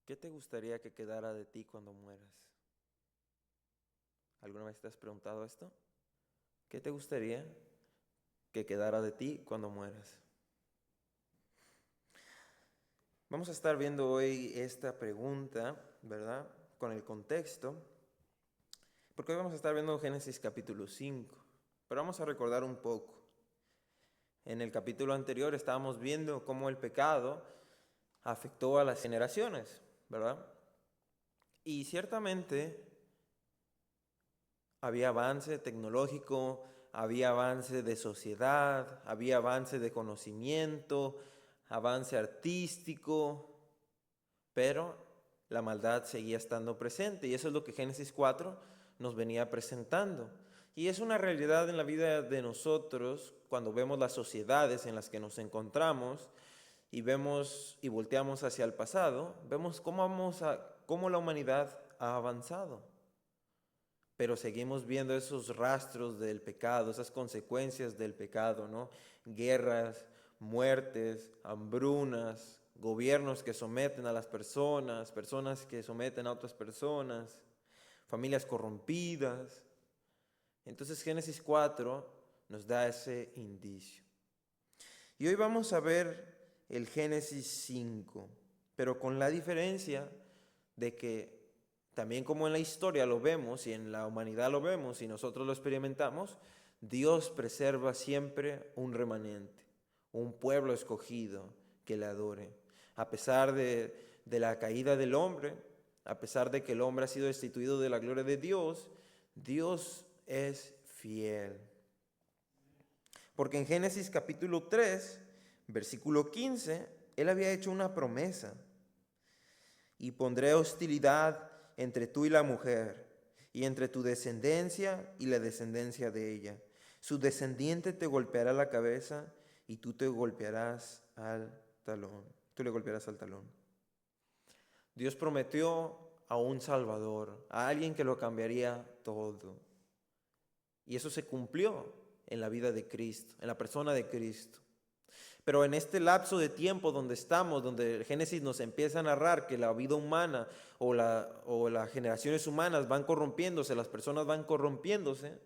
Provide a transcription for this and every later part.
¿Qué te gustaría que quedara de ti cuando mueras? ¿Alguna vez te has preguntado esto? ¿Qué te gustaría que quedara de ti cuando mueras? Vamos a estar viendo hoy esta pregunta, ¿verdad? Con el contexto, porque hoy vamos a estar viendo Génesis capítulo 5, pero vamos a recordar un poco. En el capítulo anterior estábamos viendo cómo el pecado afectó a las generaciones, ¿verdad? Y ciertamente había avance tecnológico, había avance de sociedad, había avance de conocimiento, avance artístico, pero la maldad seguía estando presente y eso es lo que Génesis 4 nos venía presentando. Y es una realidad en la vida de nosotros cuando vemos las sociedades en las que nos encontramos y vemos y volteamos hacia el pasado, vemos cómo la humanidad ha avanzado. Pero seguimos viendo esos rastros del pecado, esas consecuencias del pecado, ¿no? Guerras, muertes, hambrunas, gobiernos que someten a las personas, personas que someten a otras personas, familias corrompidas. Entonces Génesis 4 nos da ese indicio. Y hoy vamos a ver el Génesis 5, pero con la diferencia de que también como en la historia lo vemos y en la humanidad lo vemos y nosotros lo experimentamos, Dios preserva siempre un remanente, un pueblo escogido que le adore. A pesar de la caída del hombre, a pesar de que el hombre ha sido destituido de la gloria de Dios, Dios es fiel. Porque en Génesis capítulo 3, versículo 15, Él había hecho una promesa. Y pondré hostilidad entre tú y la mujer, y entre tu descendencia y la descendencia de ella. Su descendiente te golpeará la cabeza y tú te golpearás al talón. Tú le golpearás al talón. Dios prometió a un Salvador, a alguien que lo cambiaría todo. Y eso se cumplió en la vida de Cristo, en la persona de Cristo. Pero en este lapso de tiempo donde estamos, donde el Génesis nos empieza a narrar que la vida humana o las generaciones humanas van corrompiéndose, las personas van corrompiéndose,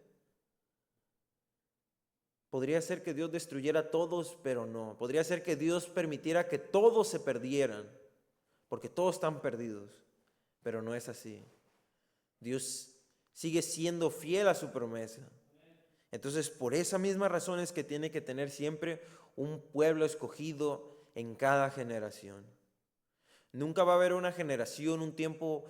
podría ser que Dios destruyera a todos, pero no. Podría ser que Dios permitiera que todos se perdieran, porque todos están perdidos, pero no es así. Dios sigue siendo fiel a su promesa. Entonces, por esa misma razón es que tiene que tener siempre un pueblo escogido en cada generación. Nunca va a haber una generación, un tiempo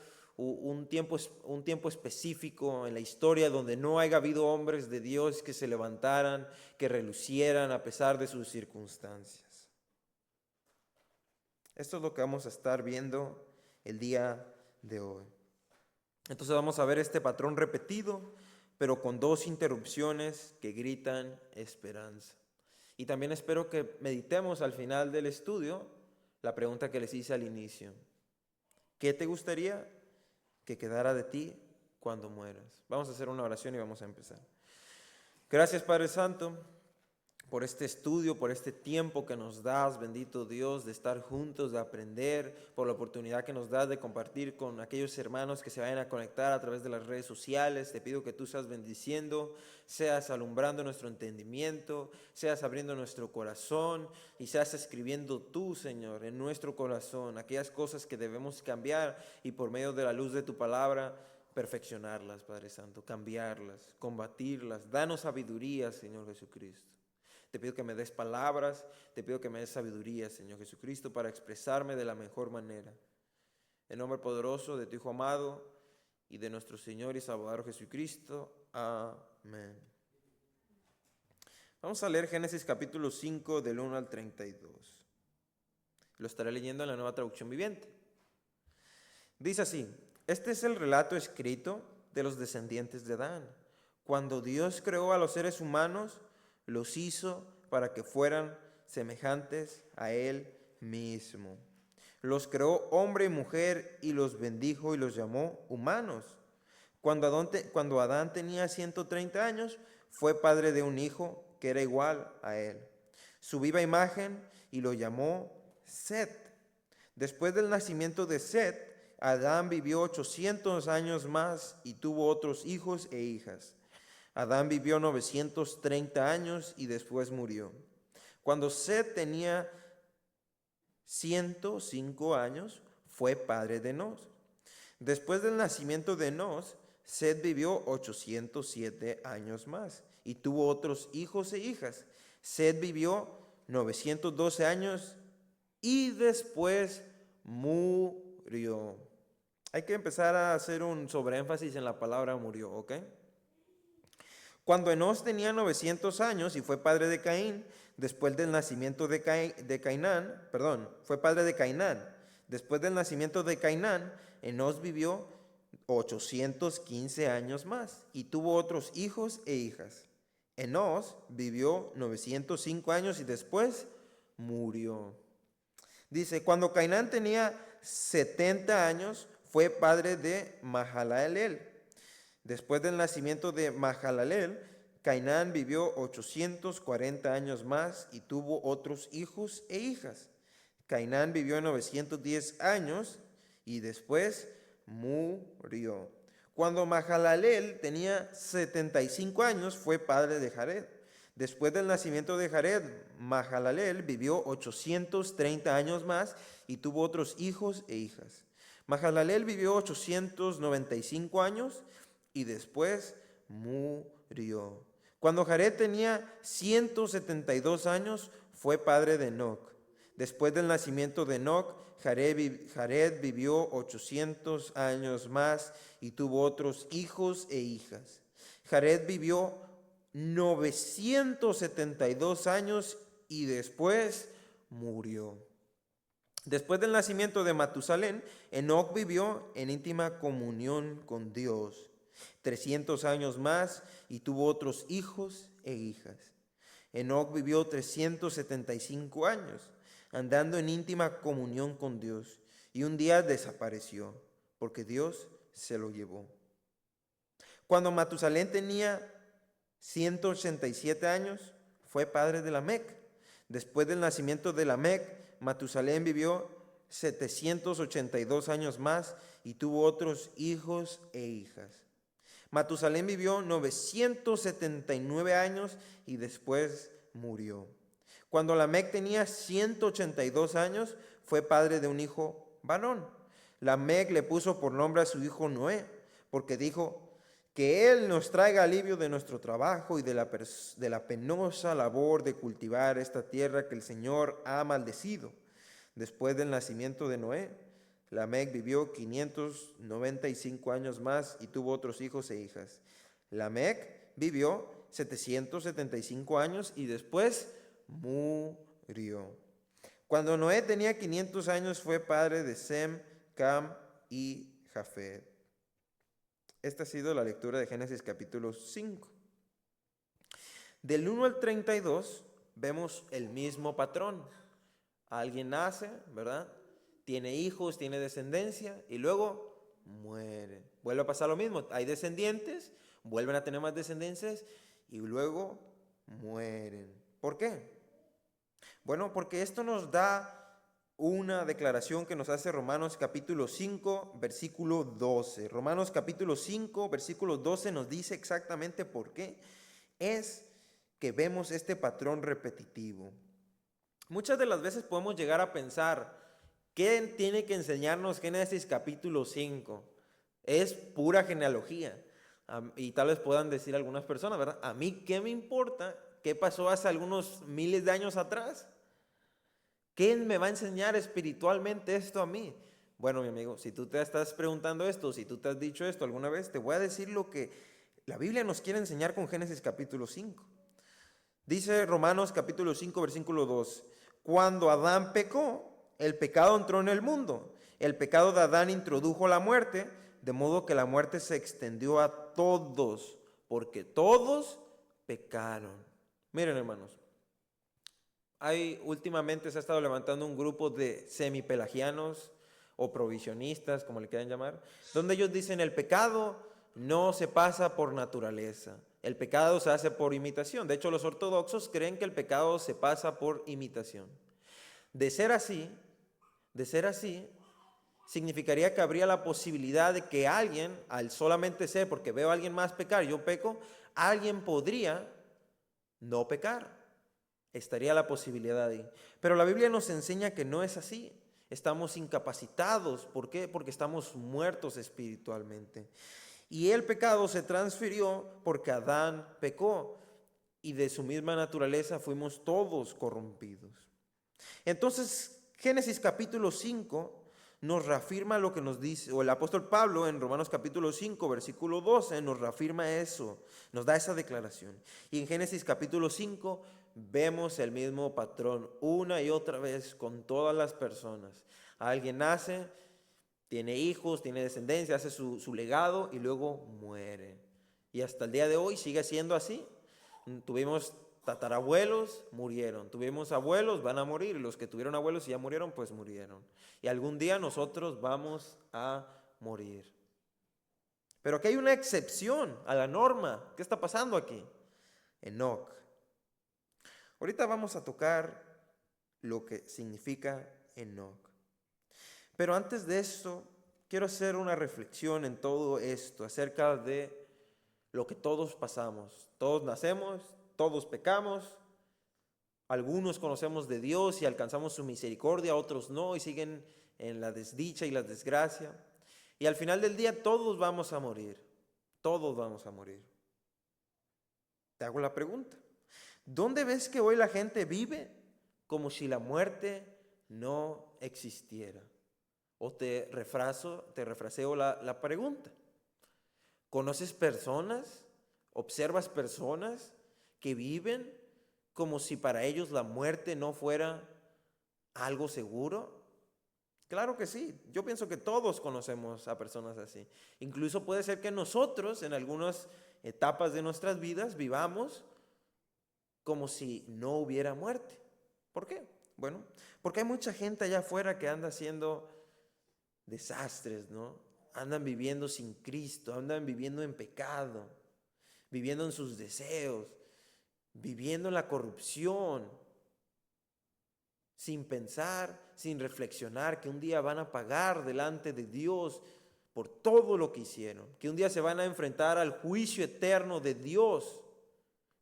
específico en la historia donde no haya habido hombres de Dios que se levantaran, que relucieran a pesar de sus circunstancias. Esto es lo que vamos a estar viendo el día de hoy. Entonces vamos a ver este patrón repetido, pero con dos interrupciones que gritan esperanza. Y también espero que meditemos al final del estudio la pregunta que les hice al inicio. ¿Qué te gustaría que quedara de ti cuando mueras? Vamos a hacer una oración y vamos a empezar. Gracias, Padre Santo, por este estudio, por este tiempo que nos das, bendito Dios, de estar juntos, de aprender, por la oportunidad que nos das de compartir con aquellos hermanos que se vayan a conectar a través de las redes sociales. Te pido que tú seas bendiciendo, seas alumbrando nuestro entendimiento, seas abriendo nuestro corazón y seas escribiendo tú, Señor, en nuestro corazón aquellas cosas que debemos cambiar y por medio de la luz de tu palabra perfeccionarlas, Padre Santo, cambiarlas, combatirlas. Danos sabiduría, Señor Jesucristo. Te pido que me des palabras, te pido que me des sabiduría, Señor Jesucristo, para expresarme de la mejor manera. En nombre poderoso de tu Hijo amado y de nuestro Señor y Salvador Jesucristo. Amén. Vamos a leer Génesis capítulo 5 del 1 al 32. Lo estaré leyendo en la Nueva Traducción Viviente. Dice así: este es el relato escrito de los descendientes de Adán. Cuando Dios creó a los seres humanos, los hizo para que fueran semejantes a Él mismo. Los creó hombre y mujer y los bendijo y los llamó humanos. Cuando Adán tenía 130 años, fue padre de un hijo que era igual a él, su viva imagen, y lo llamó Set. Después del nacimiento de Set, Adán vivió 800 años más y tuvo otros hijos e hijas. Adán vivió 930 años y después murió. Cuando Set tenía 105 años, fue padre de Enos. Después del nacimiento de Enos, Set vivió 807 años más y tuvo otros hijos e hijas. Set vivió 912 años y después murió. Hay que empezar a hacer un sobreénfasis en la palabra murió, ¿ok? Cuando Enos tenía 900 años y fue padre de Caín, después del nacimiento de Cainán, fue padre de Cainán. Después del nacimiento de Cainán, Enos vivió 815 años más y tuvo otros hijos e hijas. Enos vivió 905 años y después murió. Dice, cuando Cainán tenía 70 años, fue padre de Mahalaleel. Después del nacimiento de Mahalaleel, Cainán vivió 840 años más y tuvo otros hijos e hijas. Cainán vivió 910 años y después murió. Cuando Mahalaleel tenía 75 años, fue padre de Jared. Después del nacimiento de Jared, Mahalaleel vivió 830 años más y tuvo otros hijos e hijas. Mahalaleel vivió 895 años y después murió. Cuando Jared tenía 172 años, fue padre de Enoc. Después del nacimiento de Enoc, Jared vivió 800 años más y tuvo otros hijos e hijas. Jared vivió 972 años y después murió. Después del nacimiento de Matusalén, Enoc vivió en íntima comunión con Dios 300 años más y tuvo otros hijos e hijas. Enoc vivió 375 años, andando en íntima comunión con Dios, y un día desapareció, porque Dios se lo llevó. Cuando Matusalén tenía 187 años, fue padre de Lamec. Después del nacimiento de Lamec, Matusalén vivió 782 años más y tuvo otros hijos e hijas. Matusalén vivió 979 años y después murió. Cuando Lamec tenía 182 años, fue padre de un hijo varón. Lamec le puso por nombre a su hijo Noé, porque dijo: que Él nos traiga alivio de nuestro trabajo y de la penosa labor de cultivar esta tierra que el Señor ha maldecido. Después del nacimiento de Noé, Lamec vivió 595 años más y tuvo otros hijos e hijas. Lamec vivió 775 años y después murió. Cuando Noé tenía 500 años, fue padre de Sem, Cam y Jafet. Esta ha sido la lectura de Génesis capítulo 5. Del 1 al 32 vemos el mismo patrón. Alguien nace, ¿verdad? Tiene hijos, tiene descendencia y luego muere. Vuelve a pasar lo mismo. Hay descendientes, vuelven a tener más descendencias y luego mueren. ¿Por qué? Bueno, porque esto nos da una declaración que nos hace Romanos capítulo 5, versículo 12. Romanos capítulo 5, versículo 12 nos dice exactamente por qué es que vemos este patrón repetitivo. Muchas de las veces podemos llegar a pensar, ¿qué tiene que enseñarnos Génesis capítulo 5? Es pura genealogía. Y tal vez puedan decir algunas personas, ¿verdad? ¿A mí qué me importa? ¿Qué pasó hace algunos miles de años atrás? ¿Qué me va a enseñar espiritualmente esto a mí? Bueno, mi amigo, si tú te estás preguntando esto, si tú te has dicho esto alguna vez, te voy a decir lo que la Biblia nos quiere enseñar con Génesis capítulo 5. Dice Romanos capítulo 5, versículo 2. Cuando Adán pecó, el pecado entró en el mundo. El pecado de Adán introdujo la muerte, de modo que la muerte se extendió a todos, porque todos pecaron. Miren, hermanos. Últimamente se ha estado levantando un grupo de semipelagianos o provisionistas, como le quieran llamar, donde ellos dicen el pecado no se pasa por naturaleza, el pecado se hace por imitación. De hecho, los ortodoxos creen que el pecado se pasa por imitación. De ser así, De ser así, significaría que habría la posibilidad de que alguien, al solamente ser, porque veo a alguien más pecar, yo peco, alguien podría no pecar. Estaría la posibilidad ahí. Pero la Biblia nos enseña que no es así. Estamos incapacitados. ¿Por qué? Porque estamos muertos espiritualmente. Y el pecado se transfirió porque Adán pecó. Y de su misma naturaleza fuimos todos corrompidos. Entonces, Génesis capítulo 5 nos reafirma lo que nos dice, o el apóstol Pablo en Romanos capítulo 5, versículo 12, nos reafirma eso, nos da esa declaración. Y en Génesis capítulo 5 vemos el mismo patrón una y otra vez con todas las personas. Alguien nace, tiene hijos, tiene descendencia, hace su legado y luego muere. Y hasta el día de hoy sigue siendo así. Tuvimos tatarabuelos, murieron. Tuvimos abuelos, van a morir. Y los que tuvieron abuelos y ya murieron, pues murieron. Y algún día nosotros vamos a morir. Pero aquí hay una excepción a la norma. ¿Qué está pasando aquí? Enoc. Ahorita vamos a tocar lo que significa Enoc. Pero antes de esto, quiero hacer una reflexión en todo esto acerca de lo que todos pasamos. Todos nacemos, todos pecamos, algunos conocemos de Dios y alcanzamos su misericordia, otros no y siguen en la desdicha y la desgracia. Y al final del día todos vamos a morir, todos vamos a morir. Te hago la pregunta, ¿dónde ves que hoy la gente vive como si la muerte no existiera? O te refraseo la pregunta. ¿Conoces personas, observas personas que viven como si para ellos la muerte no fuera algo seguro? Claro que sí, yo pienso que todos conocemos a personas así. Incluso puede ser que nosotros en algunas etapas de nuestras vidas vivamos como si no hubiera muerte. ¿Por qué? Bueno, porque hay mucha gente allá afuera que anda haciendo desastres, ¿no? Andan viviendo sin Cristo, andan viviendo en pecado, viviendo en sus deseos, viviendo en la corrupción, sin pensar, sin reflexionar que un día van a pagar delante de Dios por todo lo que hicieron, que un día se van a enfrentar al juicio eterno de Dios.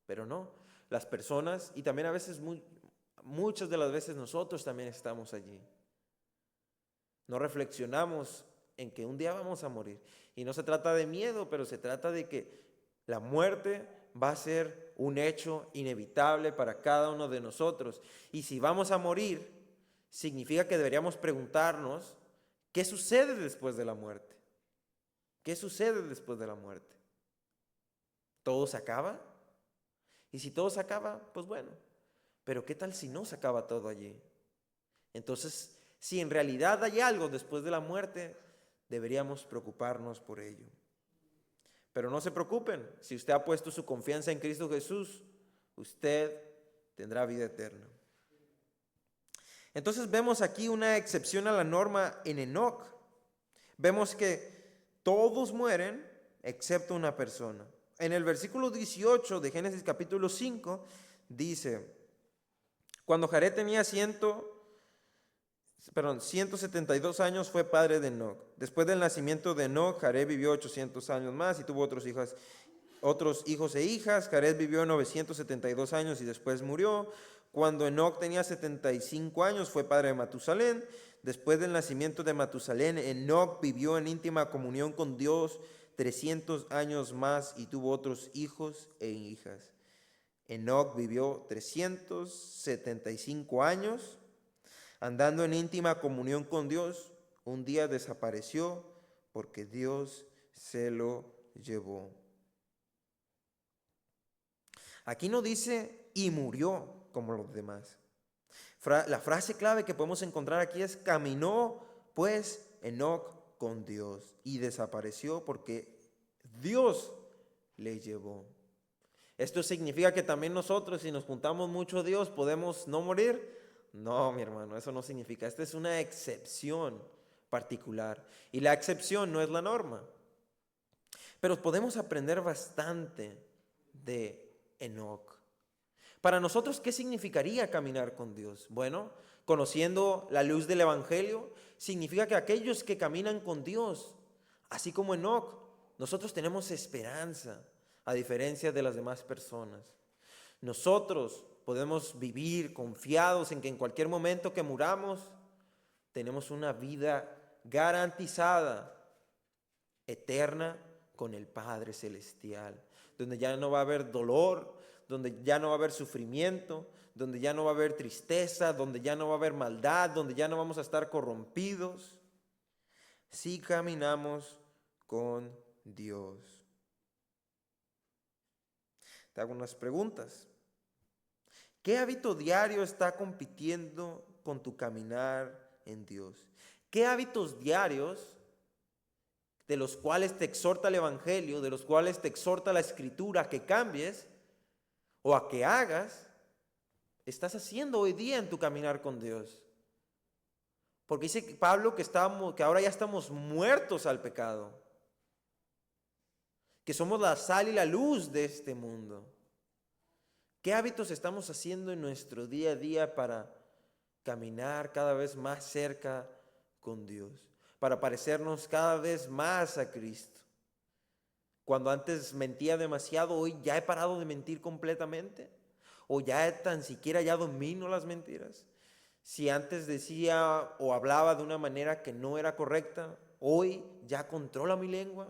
Pero no, las personas, y también a veces, muchas de las veces nosotros también estamos allí. No reflexionamos en que un día vamos a morir. Y no se trata de miedo, pero se trata de que la muerte va a ser un hecho inevitable para cada uno de nosotros. Y si vamos a morir, significa que deberíamos preguntarnos, ¿qué sucede después de la muerte? ¿Qué sucede después de la muerte? ¿Todo se acaba? Y si todo se acaba, pues bueno. Pero ¿qué tal si no se acaba todo allí? Entonces, si en realidad hay algo después de la muerte, deberíamos preocuparnos por ello. Pero no se preocupen, si usted ha puesto su confianza en Cristo Jesús, usted tendrá vida eterna. Entonces vemos aquí una excepción a la norma en Enoc. Vemos que todos mueren excepto una persona. En el versículo 18 de Génesis capítulo 5 dice, cuando Jared tenía 172 años fue padre de Enoc. Después del nacimiento de Enoc, Jared vivió 800 años más y tuvo otros hijos e hijas. Jared vivió 972 años y después murió. Cuando Enoc tenía 75 años fue padre de Matusalén. Después del nacimiento de Matusalén, Enoc vivió en íntima comunión con Dios 300 años más y tuvo otros hijos e hijas. Enoc vivió 375 años. Andando en íntima comunión con Dios, un día desapareció porque Dios se lo llevó. Aquí no dice y murió como los demás. La frase clave que podemos encontrar aquí es caminó pues Enoc con Dios y desapareció porque Dios le llevó. ¿Esto significa que también nosotros, si nos juntamos mucho a Dios, podemos no morir? No, mi hermano, eso no significa. Esta es una excepción particular. Y la excepción no es la norma. Pero podemos aprender bastante de Enoc. Para nosotros, ¿qué significaría caminar con Dios? Bueno, Conociendo la luz del Evangelio, significa que aquellos que caminan con Dios, así como Enoc, nosotros tenemos esperanza, a diferencia de las demás personas. Nosotros podemos vivir confiados en que en cualquier momento que muramos, tenemos una vida garantizada, eterna, con el Padre Celestial, donde ya no va a haber dolor, donde ya no va a haber sufrimiento, donde ya no va a haber tristeza, donde ya no va a haber maldad, donde ya no vamos a estar corrompidos, si caminamos con Dios. Te hago unas preguntas. ¿Qué hábito diario está compitiendo con tu caminar en Dios? ¿Qué hábitos diarios de los cuales te exhorta el Evangelio, de los cuales te exhorta la Escritura a que cambies o a que hagas, estás haciendo hoy día en tu caminar con Dios? Porque dice Pablo que ahora ya estamos muertos al pecado, que somos la sal y la luz de este mundo. ¿Qué hábitos estamos haciendo en nuestro día a día para caminar cada vez más cerca con Dios? Para parecernos cada vez más a Cristo. Cuando antes mentía demasiado, hoy ya he parado de mentir completamente. O ya tan siquiera ya domino las mentiras. Si antes decía o hablaba de una manera que no era correcta, hoy ya controla mi lengua.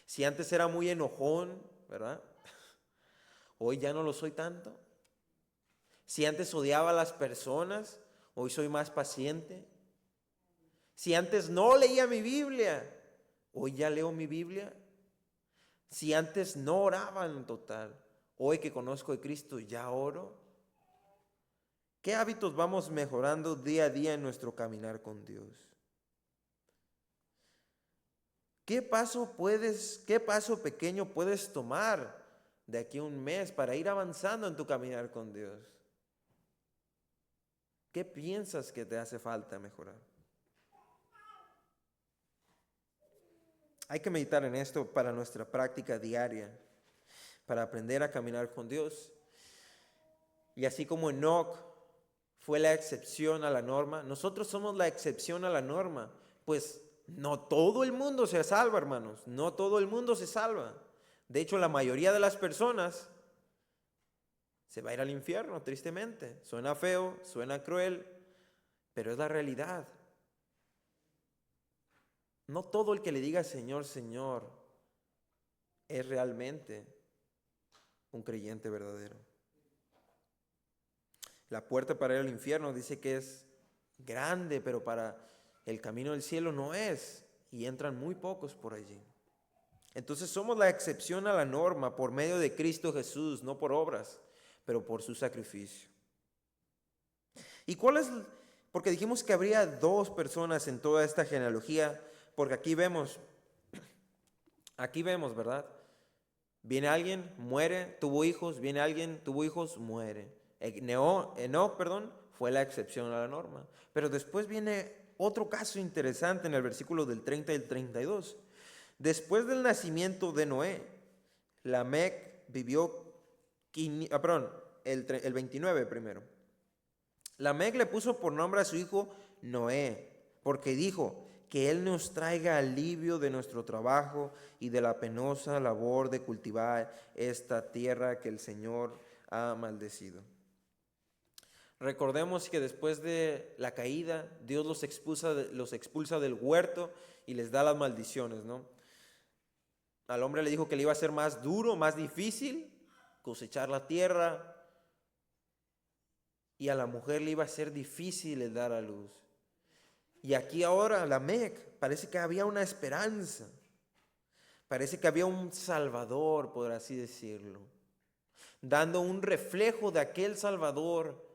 Si antes era muy enojón, ¿verdad? Hoy ya no lo soy tanto. Si antes odiaba a las personas, hoy soy más paciente. Si antes no leía mi Biblia, hoy ya leo mi Biblia. Si antes no oraba en total, hoy que conozco a Cristo ya oro. ¿Qué hábitos vamos mejorando día a día en nuestro caminar con Dios? ¿Qué paso pequeño puedes tomar de aquí a un mes para ir avanzando en tu caminar con Dios? ¿Qué piensas que te hace falta mejorar? Hay que meditar en esto para nuestra práctica diaria, para aprender a caminar con Dios. Y así como Enoc fue la excepción a la norma, nosotros somos la excepción a la norma, pues no todo el mundo se salva, hermanos, no todo el mundo se salva. De hecho, la mayoría de las personas se va a ir al infierno, tristemente. Suena feo, suena cruel, pero es la realidad. No todo el que le diga Señor, Señor, es realmente un creyente verdadero. La puerta para ir al infierno dice que es grande, pero para el camino del cielo no es, y entran muy pocos por allí. Entonces somos la excepción a la norma por medio de Cristo Jesús, no por obras, pero por su sacrificio. ¿Y cuál es? Porque dijimos que habría dos personas en toda esta genealogía, porque aquí vemos, ¿verdad? Viene alguien, muere, tuvo hijos, viene alguien, tuvo hijos, muere. Enoc, fue la excepción a la norma. Pero después viene otro caso interesante en el versículo del 30 y el 32. Después del nacimiento de Noé, Lamec vivió, el 29 primero. Lamec le puso por nombre a su hijo Noé, porque dijo: que Él nos traiga alivio de nuestro trabajo y de la penosa labor de cultivar esta tierra que el Señor ha maldecido. Recordemos que después de la caída, Dios los expulsa del huerto y les da las maldiciones, ¿no? Al hombre le dijo que le iba a ser más duro, más difícil cosechar la tierra, y a la mujer le iba a ser difícil el dar a luz. Y aquí ahora Lamec, parece que había una esperanza, parece que había un Salvador, por así decirlo, dando un reflejo de aquel Salvador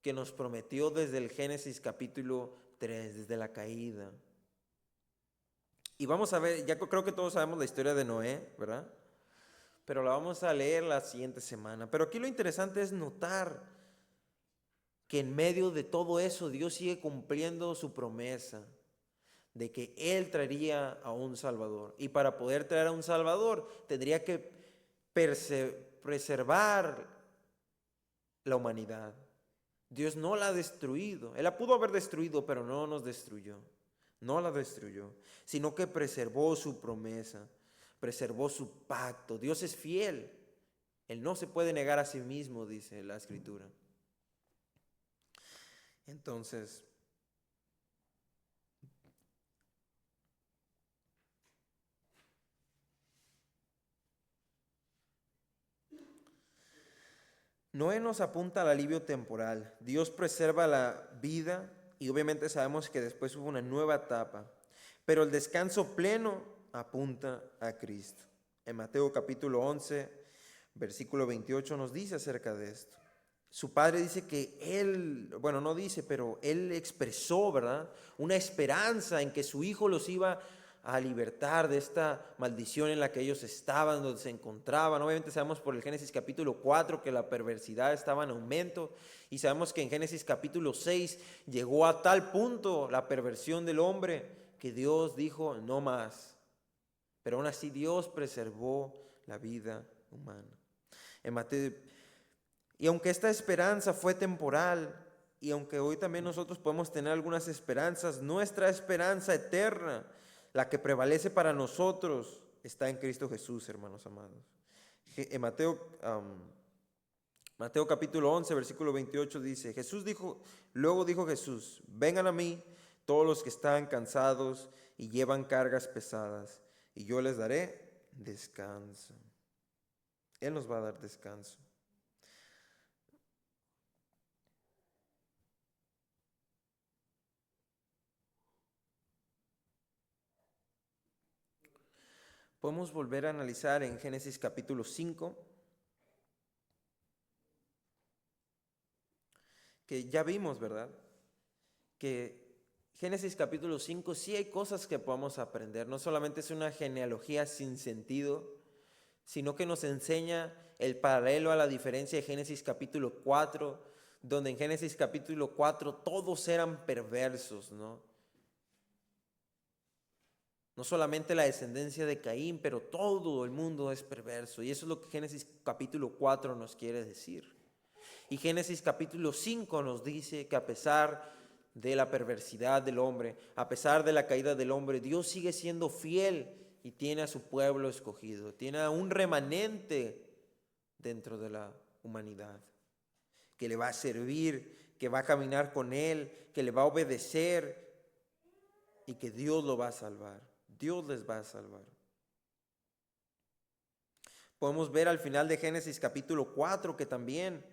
que nos prometió desde el Génesis capítulo 3, desde la caída. Y vamos a ver, ya creo que todos sabemos la historia de Noé, ¿verdad? Pero la vamos a leer la siguiente semana. Pero aquí lo interesante es notar que en medio de todo eso Dios sigue cumpliendo su promesa de que Él traería a un Salvador. Y para poder traer a un Salvador tendría que preservar la humanidad. Dios no la ha destruido. Él la pudo haber destruido, pero no nos destruyó. No la destruyó, sino que preservó su promesa, preservó su pacto. Dios es fiel. Él no se puede negar a sí mismo, dice la Escritura. Entonces, Noé nos apunta al alivio temporal. Dios preserva la vida y obviamente sabemos que después hubo una nueva etapa. Pero el descanso pleno apunta a Cristo. En Mateo capítulo 11, versículo 28 nos dice acerca de esto. Su padre dice que él, bueno, no dice, pero él expresó, ¿verdad? Una esperanza en que su hijo los iba a libertar de esta maldición en la que ellos estaban, donde se encontraban. Obviamente sabemos por el Génesis capítulo 4 que la perversidad estaba en aumento, y sabemos que en Génesis capítulo 6 llegó a tal punto la perversión del hombre que Dios dijo no más. Pero aún así Dios preservó la vida humana. En Mateo, y aunque esta esperanza fue temporal, y aunque hoy también nosotros podemos tener algunas esperanzas, nuestra esperanza eterna, la que prevalece para nosotros, está en Cristo Jesús, hermanos amados. En Mateo capítulo 11, versículo 28 dice, luego dijo Jesús, vengan a mí todos los que están cansados y llevan cargas pesadas, y yo les daré descanso. Él nos va a dar descanso. Podemos volver a analizar en Génesis capítulo 5, que ya vimos, ¿verdad? Que Génesis capítulo 5 sí hay cosas que podemos aprender. No solamente es una genealogía sin sentido, sino que nos enseña el paralelo a la diferencia de Génesis capítulo 4, donde en Génesis capítulo 4 todos eran perversos, ¿no? No solamente la descendencia de Caín, pero todo el mundo es perverso. Y eso es lo que Génesis capítulo 4 nos quiere decir. Y Génesis capítulo 5 nos dice que a pesar de la perversidad del hombre, a pesar de la caída del hombre, Dios sigue siendo fiel y tiene a su pueblo escogido, tiene a un remanente dentro de la humanidad, que le va a servir, que va a caminar con él, que le va a obedecer y que Dios lo va a salvar. Dios les va a salvar. Podemos ver al final de Génesis capítulo 4 que también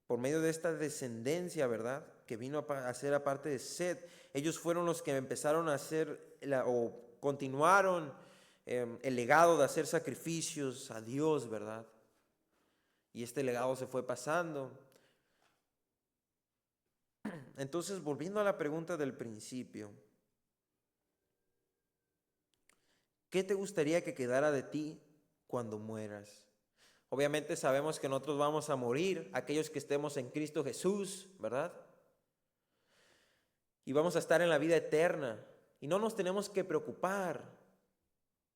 por medio de esta descendencia, ¿verdad?, que vino a ser aparte de Set, ellos fueron los que empezaron a hacer o continuaron el legado de hacer sacrificios a Dios, ¿verdad? Y este legado se fue pasando. Entonces, volviendo a la pregunta del principio, ¿qué te gustaría que quedara de ti cuando mueras? Obviamente sabemos que nosotros vamos a morir, aquellos que estemos en Cristo Jesús, ¿verdad? Y vamos a estar en la vida eterna. Y no nos tenemos que preocupar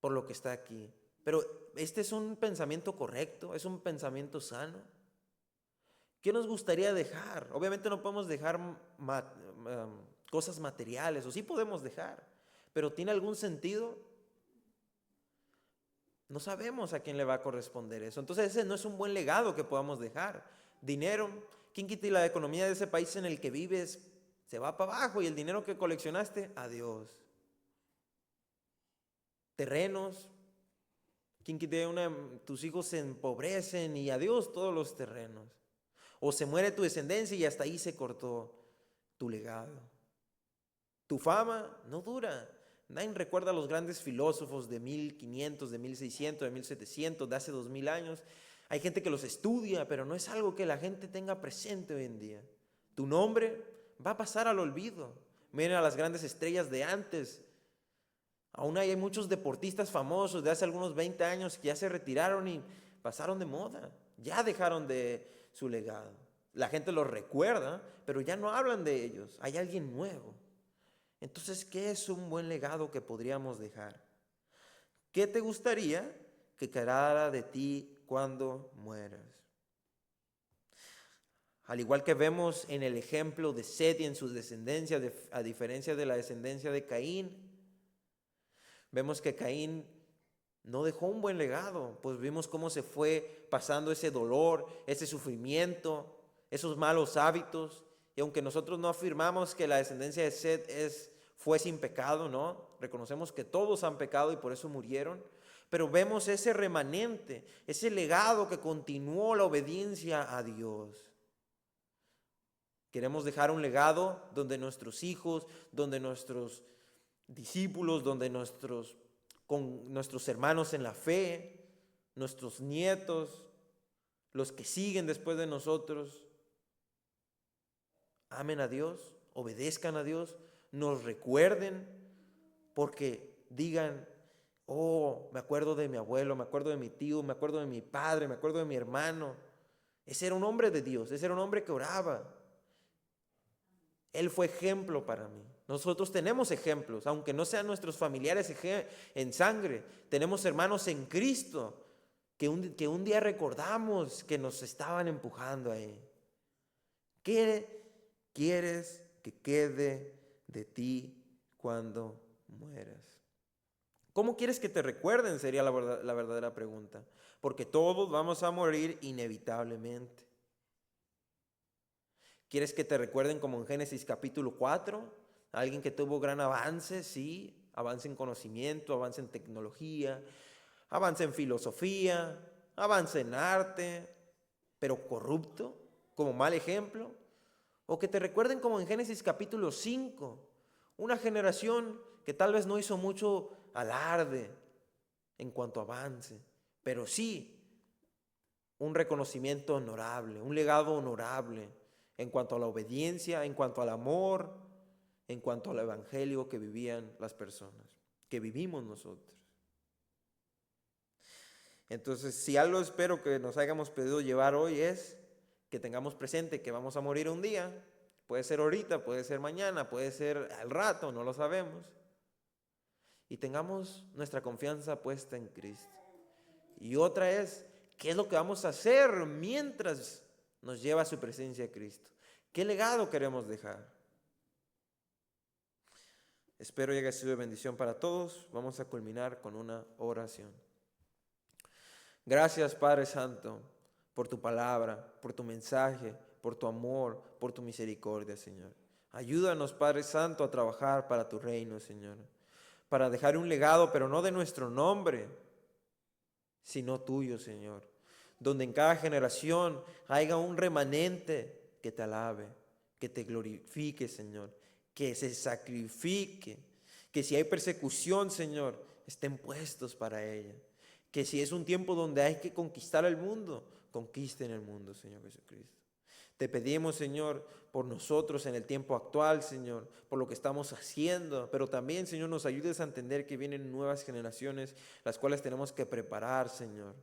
por lo que está aquí. Pero este es un pensamiento correcto, es un pensamiento sano. ¿Qué nos gustaría dejar? Obviamente no podemos dejar cosas materiales, o sí podemos dejar, pero ¿tiene algún sentido? No sabemos a quién le va a corresponder eso. Entonces ese no es un buen legado que podamos dejar. Dinero, ¿quién quita? Y la economía de ese país en el que vives se va para abajo y el dinero que coleccionaste, adiós. Terrenos, ¿quién quita? Tus hijos se empobrecen y adiós todos los terrenos. O se muere tu descendencia y hasta ahí se cortó tu legado. Tu fama no dura. Nadie recuerda a los grandes filósofos de 1500, de 1600, de 1700, de hace 2000 años. Hay gente que los estudia, pero no es algo que la gente tenga presente hoy en día. Tu nombre va a pasar al olvido. Miren a las grandes estrellas de antes. Aún hay muchos deportistas famosos de hace algunos 20 años que ya se retiraron y pasaron de moda. Ya dejaron de su legado. La gente los recuerda, pero ya no hablan de ellos. Hay alguien nuevo. Entonces, ¿qué es un buen legado que podríamos dejar? ¿Qué te gustaría que quedara de ti cuando mueras? Al igual que vemos en el ejemplo de Set y en su descendencia, a diferencia de la descendencia de Caín, vemos que Caín no dejó un buen legado, pues vimos cómo se fue pasando ese dolor, ese sufrimiento, esos malos hábitos. Y aunque nosotros no afirmamos que la descendencia de Set fue sin pecado, ¿no? Reconocemos que todos han pecado y por eso murieron. Pero vemos ese remanente, ese legado que continuó la obediencia a Dios. Queremos dejar un legado donde nuestros hijos, donde nuestros discípulos, donde con nuestros hermanos en la fe, nuestros nietos, los que siguen después de nosotros, amen a Dios, obedezcan a Dios, nos recuerden, porque digan, oh, me acuerdo de mi abuelo, me acuerdo de mi tío, me acuerdo de mi padre, me acuerdo de mi hermano. Ese era un hombre de Dios, ese era un hombre que oraba. Él fue ejemplo para mí. Nosotros tenemos ejemplos, aunque no sean nuestros familiares en sangre. Tenemos hermanos en Cristo que un día recordamos que nos estaban empujando ahí. ¿Qué quieres que quede de ti cuando mueras? ¿Cómo quieres que te recuerden? Sería la verdadera pregunta. Porque todos vamos a morir inevitablemente. ¿Quieres que te recuerden como en Génesis capítulo 4? Alguien que tuvo gran avance, sí, avance en conocimiento, avance en tecnología, avance en filosofía, avance en arte, pero corrupto, como mal ejemplo. O que te recuerden como en Génesis capítulo 5, una generación que tal vez no hizo mucho alarde en cuanto a avance, pero sí un reconocimiento honorable, un legado honorable en cuanto a la obediencia, en cuanto al amor, en cuanto al evangelio que vivían las personas, que vivimos nosotros. Entonces, si algo espero que nos hayamos podido llevar hoy es que tengamos presente que vamos a morir un día. Puede ser ahorita, puede ser mañana, puede ser al rato, no lo sabemos. Y tengamos nuestra confianza puesta en Cristo. Y otra es, ¿qué es lo que vamos a hacer mientras nos lleva a su presencia de Cristo? ¿Qué legado queremos dejar? Espero haya sido de bendición para todos. Vamos a culminar con una oración. Gracias, Padre Santo, por tu palabra, por tu mensaje, por tu amor, por tu misericordia, Señor. Ayúdanos, Padre Santo, a trabajar para tu reino, Señor. Para dejar un legado, pero no de nuestro nombre, sino tuyo, Señor. Donde en cada generación haya un remanente que te alabe, que te glorifique, Señor. Que se sacrifique. Que si hay persecución, Señor, estén puestos para ella. Que si es un tiempo donde hay que conquistar el mundo, conquisten el mundo, Señor Jesucristo. Te pedimos, Señor, por nosotros en el tiempo actual, Señor, por lo que estamos haciendo, pero también, Señor, nos ayudes a entender que vienen nuevas generaciones, las cuales tenemos que preparar, Señor.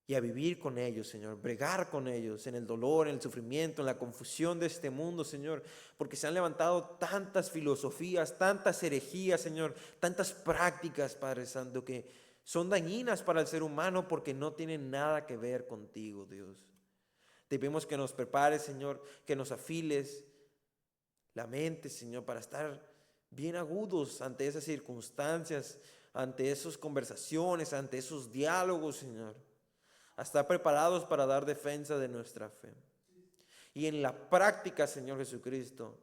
Y a vivir con ellos, Señor, bregar con ellos en el dolor, en el sufrimiento, en la confusión de este mundo, Señor, porque se han levantado tantas filosofías, tantas herejías, Señor, tantas prácticas, Padre Santo, que son dañinas para el ser humano porque no tienen nada que ver contigo, Dios. Te pedimos que nos prepares, Señor, que nos afiles la mente, Señor, para estar bien agudos ante esas circunstancias, ante esas conversaciones, ante esos diálogos, Señor. A estar preparados para dar defensa de nuestra fe. Y en la práctica, Señor Jesucristo,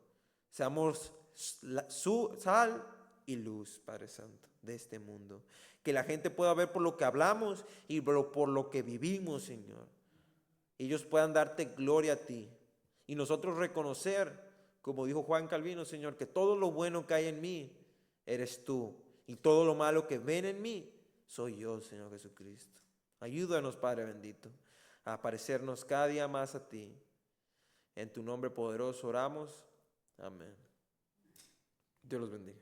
seamos su sal y luz, Padre Santo, de este mundo. Que la gente pueda ver por lo que hablamos y por lo que vivimos, Señor. Ellos puedan darte gloria a ti. Y nosotros reconocer, como dijo Juan Calvino, Señor, que todo lo bueno que hay en mí, eres tú. Y todo lo malo que ven en mí, soy yo, Señor Jesucristo. Ayúdanos, Padre bendito, a parecernos cada día más a ti. En tu nombre poderoso oramos. Amén. Dios los bendiga.